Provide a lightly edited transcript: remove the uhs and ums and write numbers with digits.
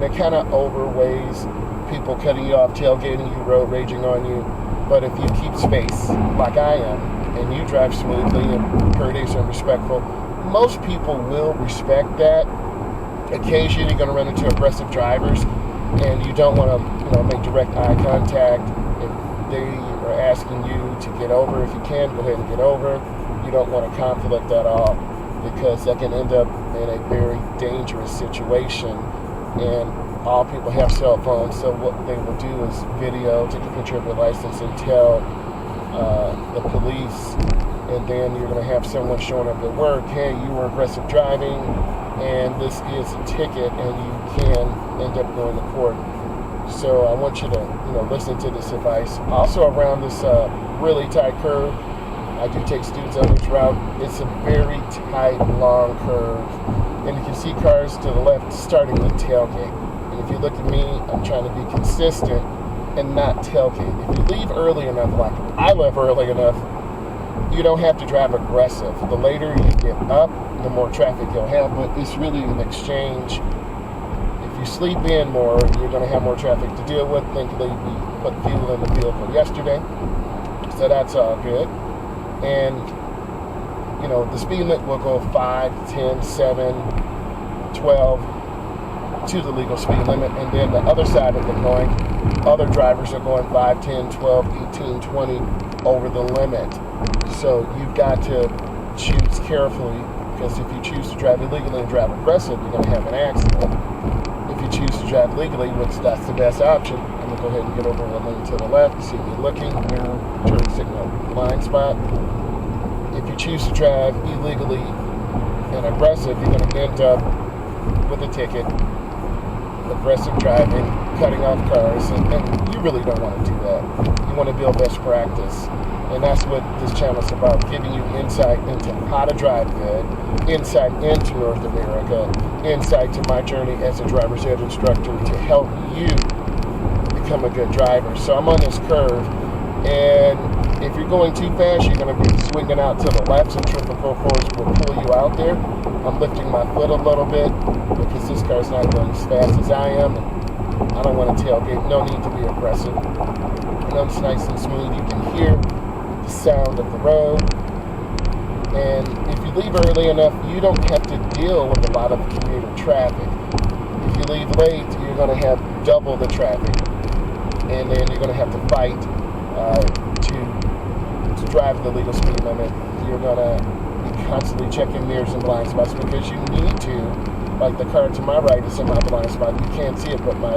It kind of overweighs people cutting you off, tailgating you, road raging on you. But if you keep space, like I am, and you drive smoothly and courteous and respectful, most people will respect that. Occasionally, you're going to run into aggressive drivers, and you don't want to, make direct eye contact. If they are asking you to get over, if you can, go ahead and get over. You don't want to conflict at all, because that can end up in a very dangerous situation. And all people have cell phones, so what they will do is video, take a picture of your license, and tell the police. And then you're going to have someone showing up at work, hey, you were aggressive driving, and this is a ticket, and you can end up going to court. So I want you to, listen to this advice. Also, around this really tight curve, I do take students on this route. It's a very tight, long curve, and you can see cars to the left starting to tailgate. And if you look at me, I'm trying to be consistent and not tailgate. If you leave early enough, like I left early enough, you don't have to drive aggressive. The later you get up, the more traffic you'll have, but it's really an exchange. If you sleep in more, you're going to have more traffic to deal with. Thankfully, we put fuel in the vehicle yesterday, so that's all good. And, the speed limit will go 5, 10, 7, 12 to the legal speed limit. And then the other side of the coin, other drivers are going 5, 10, 12, 18, 20 over the limit. So you've got to choose carefully, because if you choose to drive illegally and drive aggressive, you're going to have an accident. If you choose to drive legally, which that's the best option, I'm going to go ahead and get over one lane to the left. You see me looking, mirror, turn signal, blind spot. If you choose to drive illegally and aggressive, you're going to end up with a ticket, aggressive driving, cutting off cars, and you really don't want to do that. You want to build best practice. And that's what this channel is about, giving you insight into how to drive good, insight into North America, insight to my journey as a driver's ed instructor to help you become a good driver. So I'm on this curve, and if you're going too fast, you're going to be swinging out to the left. Some triple fours will pull you out there. I'm lifting my foot a little bit because this car's not going as fast as I am. And I don't want to tailgate. No need to be aggressive. And it's nice and smooth. You can hear the sound of the road. And if you leave early enough, you don't have to deal with a lot of commuter traffic. If you leave late, you're going to have double the traffic. And then you're going to have to fight to drive the legal speed limit. You're going to be constantly checking mirrors and blind spots because you need to. Like the car to my right is in my blind spot. You can't see it, but my